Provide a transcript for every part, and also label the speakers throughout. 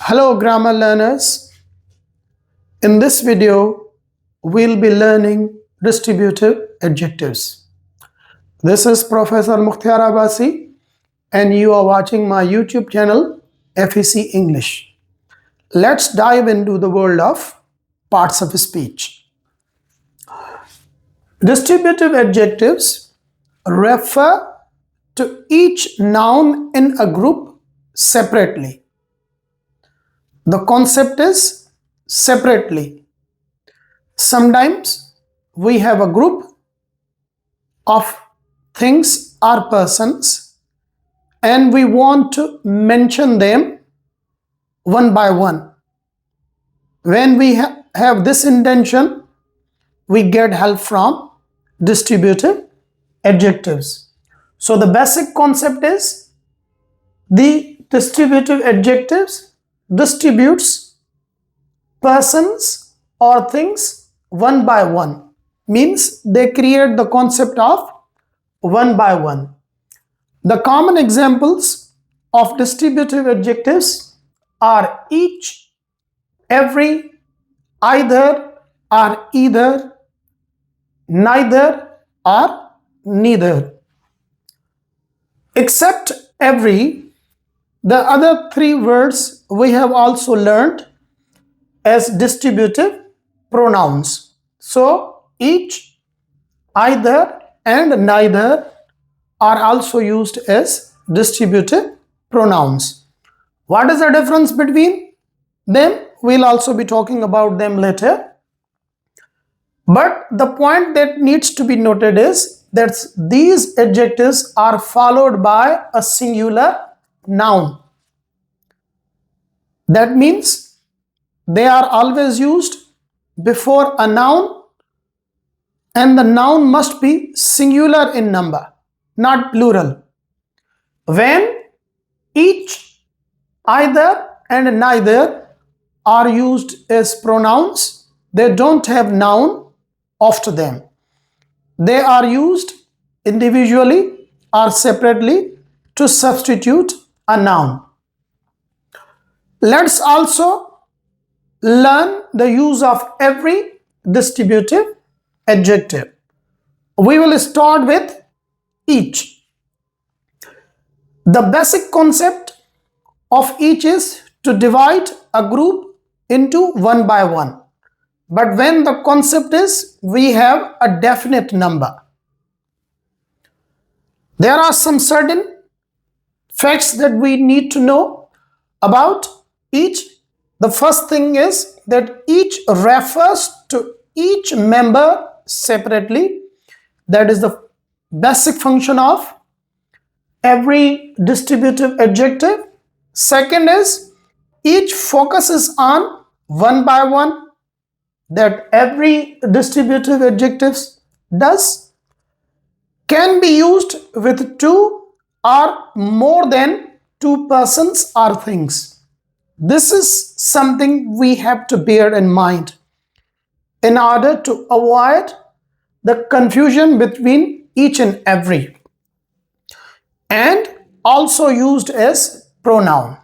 Speaker 1: Hello grammar learners. In this video, we'll be learning distributive adjectives. This is Professor Mukhtar Abbasi and you are watching my YouTube channel FEC English. Let's dive into the world of parts of speech. Distributive adjectives refer to each noun in a group separately. The concept is separately. Sometimes we have a group of things or persons and we want to mention them one by one. When we have this intention, we get help from distributive adjectives. So the basic concept is the distributive adjectives distributes persons or things one by one, means they create the concept of one by one. The common examples of distributive adjectives are each, every, either or either, neither or neither. Except every, the other three words we have also learned as distributive pronouns. So each, either and neither are also used as distributive pronouns. What is the difference between them? We'll also be talking about them later. But the point that needs to be noted is that these adjectives are followed by a singular noun. That means they are always used before a noun and the noun must be singular in number, not plural. When each, either and neither are used as pronouns, they don't have noun after them. They are used individually or separately to substitute a noun. Let's also learn the use of every distributive adjective. We will start with each. The basic concept of each is to divide a group into one by one. But when the concept is we have a definite number, there are some certain facts that we need to know about each. The first thing is that each refers to each member separately. That is the basic function of every distributive adjective. Second is each focuses on one by one, that every distributive adjectives does. Can be used with two or more than two persons or things. This is something we have to bear in mind in order to avoid the confusion between each and every. And also used as pronoun,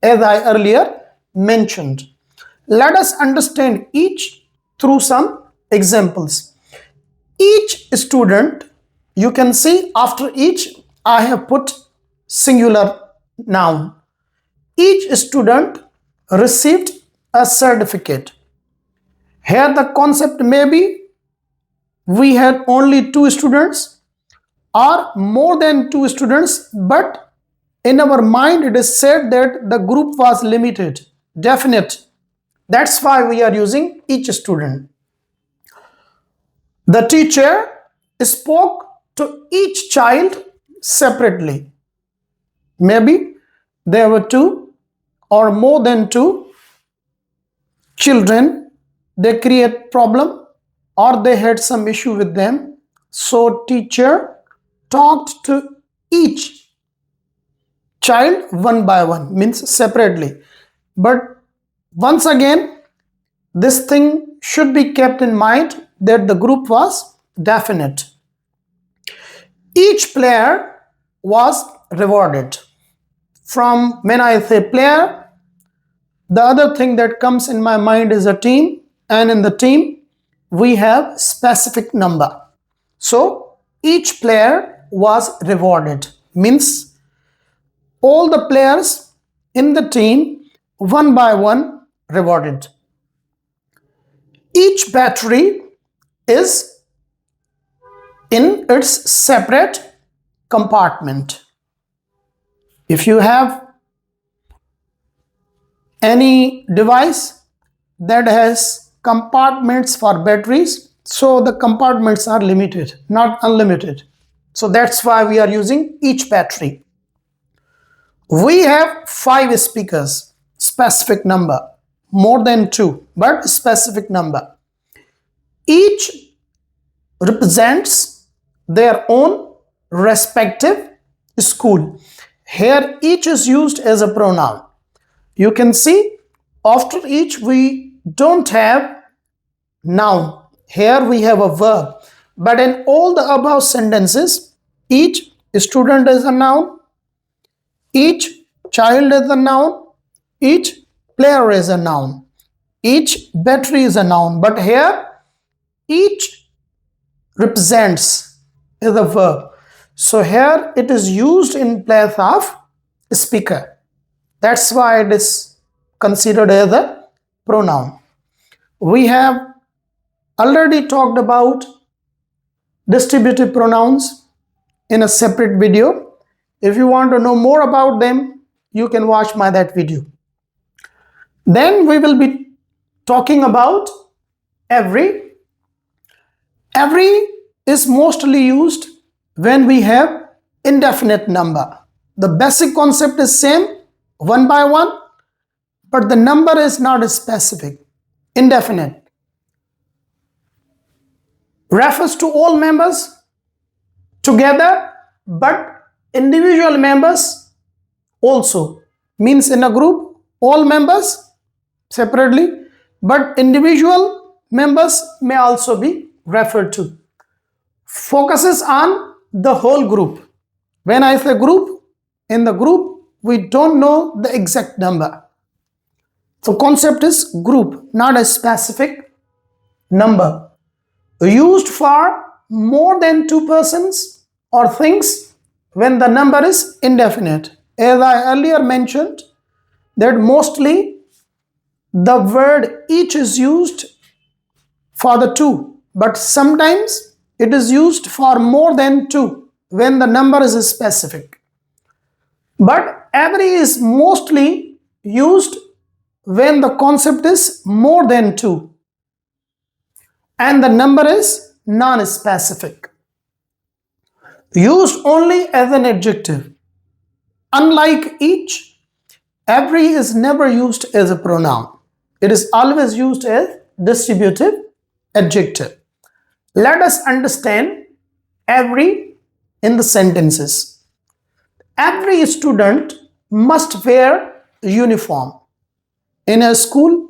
Speaker 1: as I earlier mentioned. Let us understand each through some examples. Each student, you can see after each I have put singular noun. Each student received a certificate. Here the concept may be we had only two students or more than two students, but in our mind it is said that the group was limited, definite. That's why we are using each student. The teacher spoke to each child separately. Maybe there were two or more than two children, they create problem or they had some issue with them. So teacher talked to each child one by one, means separately. But once again, this thing should be kept in mind that the group was definite. Each player was rewarded. From when I say player, The other thing that comes in my mind is a team, and in the team we have specific number. So each player was rewarded, means all the players in the team one by one rewarded. Each battery is in its separate compartment. If you have any device that has compartments for batteries, so the compartments are limited, not unlimited. So that's why we are using each battery. We have 5 speakers, specific number, more than 2, but specific number. Each represents their own respective school. Here each is used as a pronoun. You can see after each we don't have noun. Here we have a verb. But in all the above sentences, each student is a noun, each child is a noun, each player is a noun, each battery is a noun. But here each represents is a verb. So here it is used in place of speaker. That's why it is considered as a pronoun. We have already talked about distributive pronouns in a separate video. If you want to know more about them, you can watch that video. Then we will be talking about every. Every is mostly used when we have indefinite number. The basic concept is same, one by one, but the number is not specific, indefinite. Refers to all members together, but individual members also. Means in a group, all members separately, but individual members may also be referred to. Focuses on the whole group. When I say group, in the group, we don't know the exact number. So concept is group, not a specific number. Used for more than 2 persons or things when the number is indefinite. As I earlier mentioned, that mostly the word each is used for the 2, but sometimes it is used for more than 2 when the number is specific. But every is mostly used when the concept is more than 2 and the number is non-specific. Used only as an adjective. Unlike each, every is never used as a pronoun. It is always used as distributive adjective. Let us understand every in the sentences. Every student must wear uniform. In a school,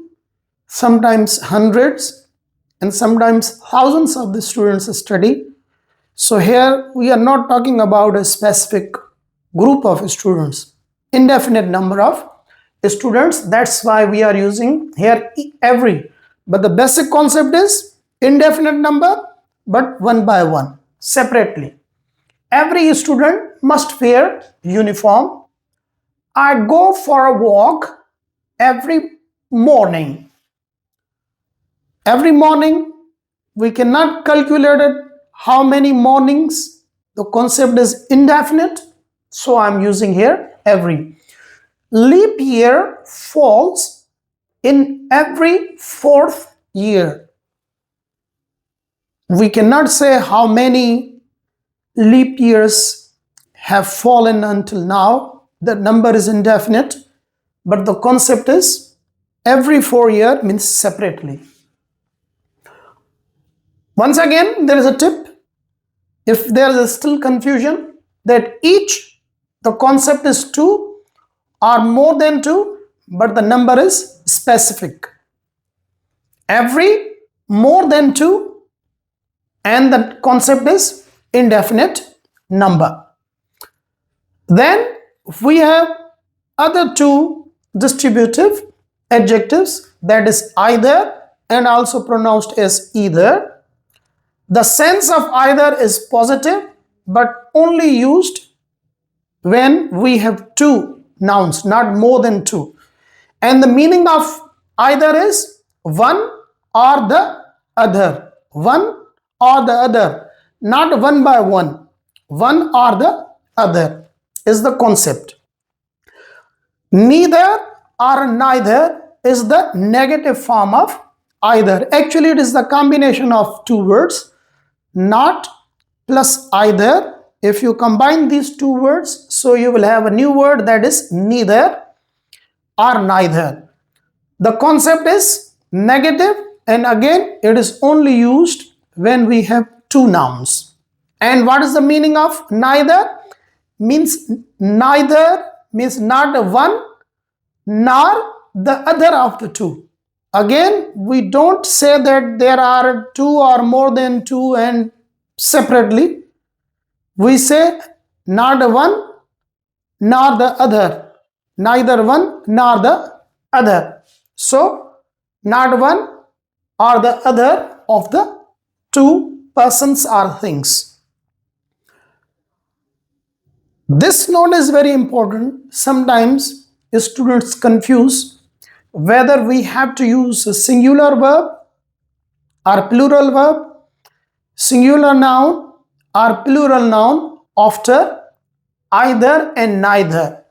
Speaker 1: sometimes hundreds and sometimes thousands of the students study. So here we are not talking about a specific group of students, indefinite number of students. That's why we are using here every. But the basic concept is indefinite number, but one by one, separately. Every student must wear uniform. I go for a walk every morning. Every morning, we cannot calculate it how many mornings. The concept is indefinite, so I'm using here every. Leap year falls in every 4th year. We cannot say how many leap years have fallen until now. The number is indefinite, but the concept is every 4 year means separately. Once again, there is a tip. If there is still confusion that each, the concept is 2 or more than 2, but the number is specific. Every, more than 2, and the concept is indefinite number. Then we have other 2 distributive adjectives, that is either and also pronounced as either. The sense of either is positive but only used when we have two nouns, not more than two. And the meaning of either is one or the other. One or the other, not one by one. One or the other is the concept. Neither or neither is the negative form of either. Actually, it is the combination of two words, not plus either. If you combine these two words, so you will have a new word, that is neither or neither. The concept is negative, and again it is only used when we have two nouns. And what is the meaning of neither? Means neither means not one nor the other of the two. Again, we don't say that there are two or more than two and separately. We say not one nor the other, neither one nor the other. So, not one or the other of the two persons or things. This note is very important. Sometimes students confuse whether we have to use a singular verb or plural verb, singular noun or plural noun after either and neither.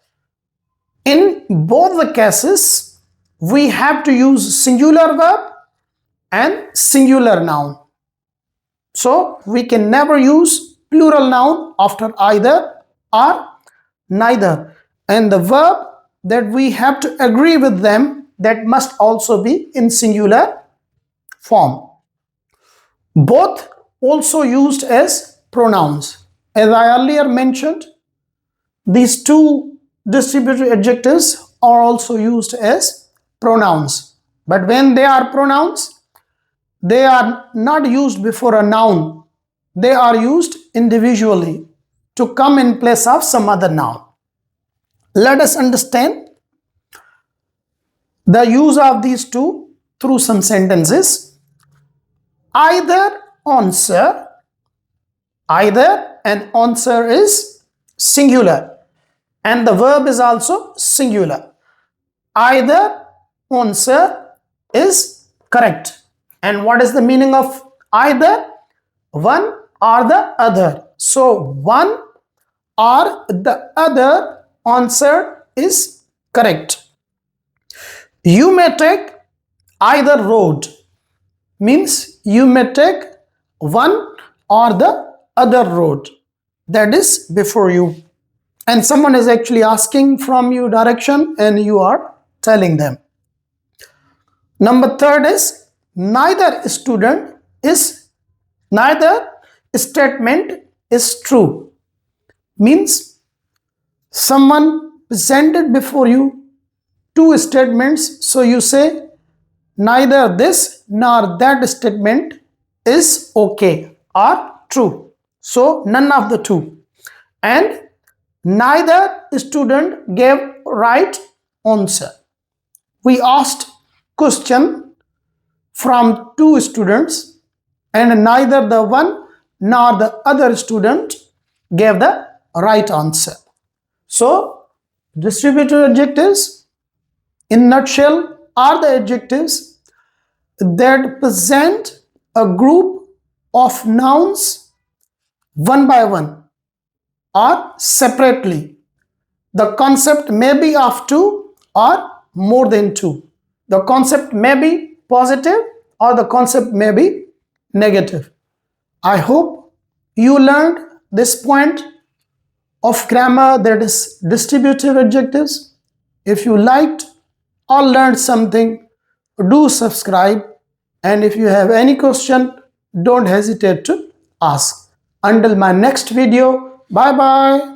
Speaker 1: In both the cases, we have to use singular verb and singular noun. So we can never use plural noun after either or neither. And the verb that we have to agree with them, that must also be in singular form. Both also used as pronouns. As I earlier mentioned, these two distributive adjectives are also used as pronouns. But when they are pronouns, they are not used before a noun. They are used individually to come in place of some other noun. Let us understand the use of these two through some sentences. Either answer, either and answer is singular, and the verb is also singular. Either answer is correct. And what is the meaning of either? One or the other. So one or the other answer is correct. You may take either road, means you may take one or the other road that is before you, and someone is actually asking from you direction and you are telling them. Number third is neither statement is true, means someone presented before you two statements, so you say neither this nor that statement is okay or true. So none of the two. And neither student gave right answer. We asked question from two students and neither the one nor the other student gave the right answer. So distributive adjectives in nutshell are the adjectives that present a group of nouns one by one or separately. The concept may be of two or more than two. The concept may be positive or the concept may be negative. I hope you learned this point of grammar, that is distributive adjectives. If you liked or learned something, do subscribe, and if you have any question, don't hesitate to ask. Until my next video, bye bye.